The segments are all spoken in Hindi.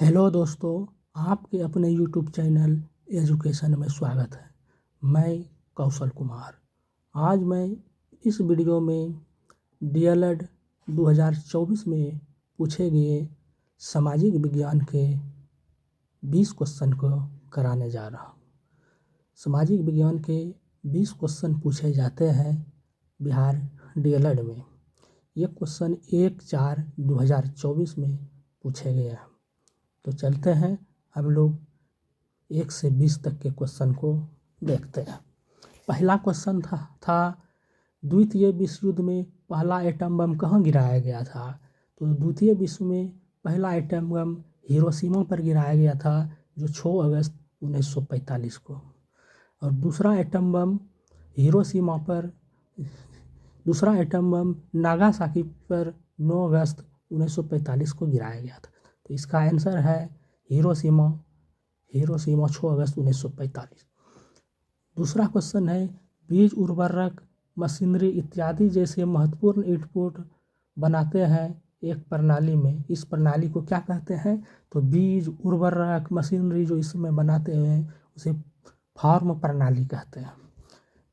हेलो दोस्तों, आपके अपने यूट्यूब चैनल एजुकेशन में स्वागत है। मैं कौशल कुमार। आज मैं इस वीडियो में डीएलएड 2024 में पूछे गए सामाजिक विज्ञान के 20 क्वेश्चन को कराने जा रहा हूँ। सामाजिक विज्ञान के 20 क्वेश्चन पूछे जाते हैं बिहार डीएलएड में। ये क्वेश्चन 1/4/2024 में पूछे गए हैं। तो चलते हैं हम लोग 1 से 20 तक के क्वेश्चन को देखते हैं। पहला क्वेश्चन था द्वितीय विश्व युद्ध में पहला एटम बम कहाँ गिराया गया था। तो द्वितीय विश्व में पहला एटम बम हिरोशिमा पर गिराया गया था, जो 6 अगस्त 1945 को। और दूसरा एटम बम नागासाकी पर 9 अगस्त 1945 को गिराया गया था। तो इसका आंसर है हिरोशिमा 6 अगस्त 1945। दूसरा क्वेश्चन है बीज उर्वरक मशीनरी इत्यादि जैसे महत्वपूर्ण इनपुट बनाते हैं एक प्रणाली में। इस प्रणाली को क्या कहते हैं? तो बीज उर्वरक मशीनरी जो इसमें बनाते हैं उसे फार्म प्रणाली कहते हैं।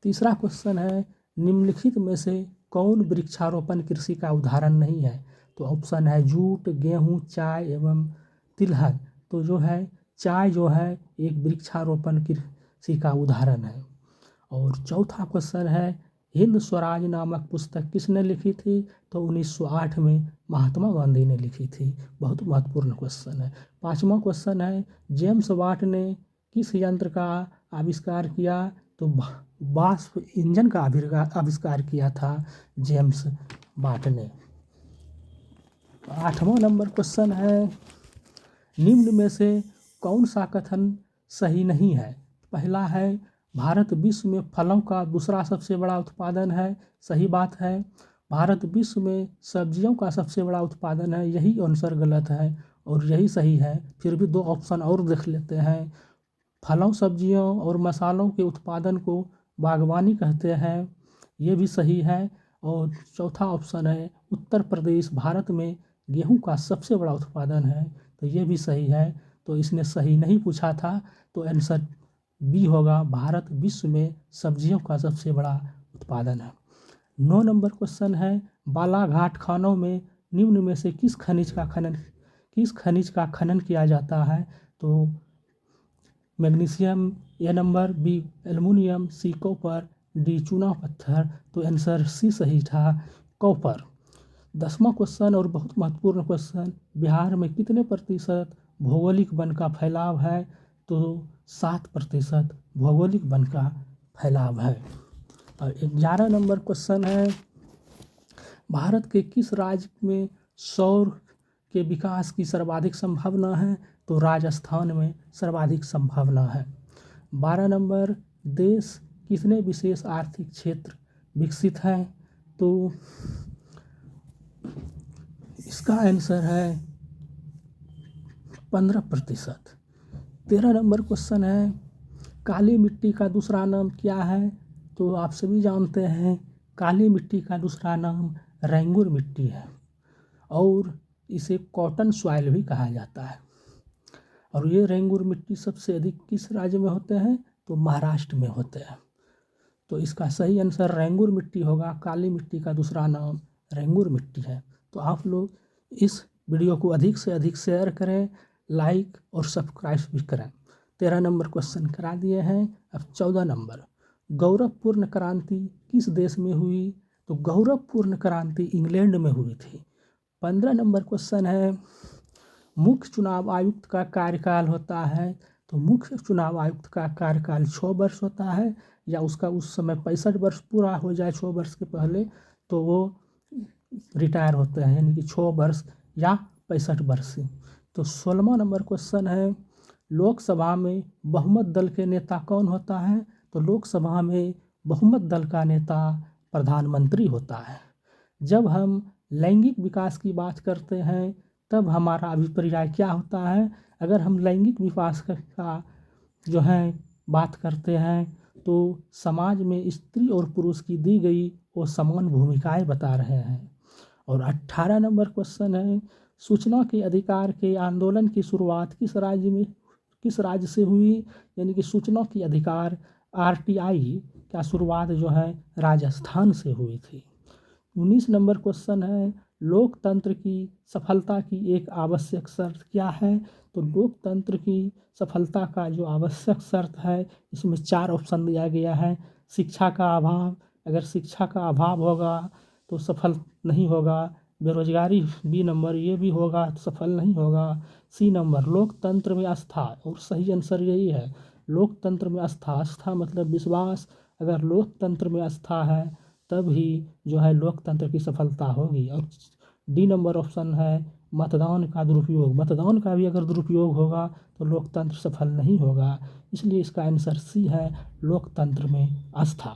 तीसरा क्वेश्चन है निम्नलिखित में से कौन वृक्षारोपण कृषि का उदाहरण नहीं है। तो ऑप्शन है जूट, गेहूं, चाय एवं तिलहन। तो जो है चाय जो है एक वृक्षारोपण कृषि का उदाहरण है। और चौथा क्वेश्चन है हिंद स्वराज नामक पुस्तक किसने लिखी थी। तो 1908 में महात्मा गांधी ने लिखी थी। बहुत महत्वपूर्ण क्वेश्चन है। पांचवा क्वेश्चन है जेम्स वाट ने किस यंत्र का आविष्कार किया। तो वाष्प इंजन का आविष्कार किया था जेम्स वाट ने। 8वां नंबर क्वेश्चन है निम्न में से कौन सा कथन सही नहीं है। पहला है भारत विश्व में फलों का दूसरा सबसे बड़ा उत्पादन है। सही बात है। भारत विश्व में सब्जियों का सबसे बड़ा उत्पादन है। यही आंसर गलत है और यही सही है। फिर भी 2 ऑप्शन और देख लेते हैं। फलों, सब्जियों और मसालों के उत्पादन को बागवानी कहते हैं। ये भी सही है। और चौथा ऑप्शन है उत्तर प्रदेश भारत में गेहूं का सबसे बड़ा उत्पादन है। तो ये भी सही है। तो इसने सही नहीं पूछा था, तो आंसर बी होगा, भारत विश्व में सब्जियों का सबसे बड़ा उत्पादन है। 9 नंबर क्वेश्चन है बालाघाट खानों में निम्न में से किस खनिज का खनन किया जाता है। तो magnesium A number, B aluminium, C copper, D चूना पत्थर। तो आंसर सी सही था, कॉपर। 10वां क्वेश्चन और बहुत महत्वपूर्ण क्वेश्चन बिहार में कितने प्रतिशत भौगोलिक वन का फैलाव है। तो 7% भौगोलिक वन का फैलाव है। और 11 नंबर क्वेश्चन है भारत के किस राज्य में सौर के विकास की सर्वाधिक संभावना है। तो राजस्थान में सर्वाधिक संभावना है। 12 नंबर देश कितने विशेष आर्थिक क्षेत्र विकसित हैं। तो इसका आंसर है 15%। 13 नंबर क्वेश्चन है काली मिट्टी का दूसरा नाम क्या है। तो आप सभी जानते हैं काली मिट्टी का दूसरा नाम रेंगुर मिट्टी है और इसे कॉटन सॉइल भी कहा जाता है। और ये रेंगुर मिट्टी सबसे अधिक किस राज्य में होते हैं। तो महाराष्ट्र में होते हैं। तो इसका सही आंसर रेंगुर मिट्टी होगा। काली मिट्टी का दूसरा नाम रेंगुर मिट्टी है। तो आप लोग इस वीडियो को अधिक से अधिक शेयर करें, लाइक और सब्सक्राइब भी करें। 13 नंबर क्वेश्चन करा दिए हैं। अब 14 नंबर गौरवपूर्ण क्रांति किस देश में हुई। तो गौरवपूर्ण क्रांति इंग्लैंड में हुई थी। 15 नंबर क्वेश्चन है मुख्य चुनाव आयुक्त का कार्यकाल होता है। तो मुख्य चुनाव आयुक्त का कार्यकाल 6 वर्ष होता है, या उसका उस समय 65 वर्ष पूरा हो जाए 6 वर्ष के पहले तो वो रिटायर होते हैं, यानी कि 6 वर्ष या 65 वर्ष से। तो 16वां नंबर क्वेश्चन है लोकसभा में बहुमत दल के नेता कौन होता है। तो लोकसभा में बहुमत दल का नेता प्रधानमंत्री होता है। जब हम लैंगिक विकास की बात करते हैं तब हमारा अभिप्राय क्या होता है। अगर हम लैंगिक विकास का जो है बात करते हैं तो समाज में स्त्री और पुरुष की दी गई वो समान भूमिकाएं बता रहे हैं। और 18 नंबर क्वेश्चन है सूचना के अधिकार के आंदोलन की शुरुआत किस राज्य से हुई? यानी कि सूचना के अधिकार RTI का शुरुआत जो है राजस्थान से हुई थी। 19 नंबर क्वेश्चन है, लोकतंत्र की सफलता की एक आवश्यक शर्त क्या है? तो लोकतंत्र की सफलता का जो आवश्यक शर्त है, इसमें 4 ऑप्शन दिया गया है। शिक्षा का अभाव, अगर शिक्षा का अभाव होगा तो सफल नहीं होगा। बेरोजगारी बी नंबर, ये भी होगा तो सफल नहीं होगा। सी नंबर, लोकतंत्र में आस्था, और सही आंसर यही है। लोकतंत्र में आस्था, आस्था मतलब विश्वास, अगर लोकतंत्र में आस्था है तब ही जो है लोकतंत्र की सफलता होगी। और डी नंबर ऑप्शन है मतदान का दुरुपयोग, मतदान का भी अगर दुरुपयोग होगा तो लोकतंत्र सफल नहीं होगा। इसलिए इसका आंसर सी है, लोकतंत्र में आस्था।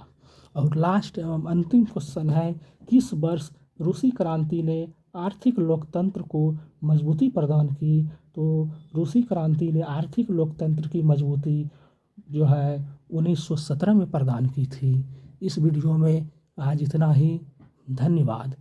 और लास्ट एवं अंतिम क्वेश्चन है, किस वर्ष रूसी क्रांति ने आर्थिक लोकतंत्र को मजबूती प्रदान की? तो रूसी क्रांति ने आर्थिक लोकतंत्र की मजबूती जो है 1917 में प्रदान की थी। इस वीडियो में आज इतना ही। धन्यवाद।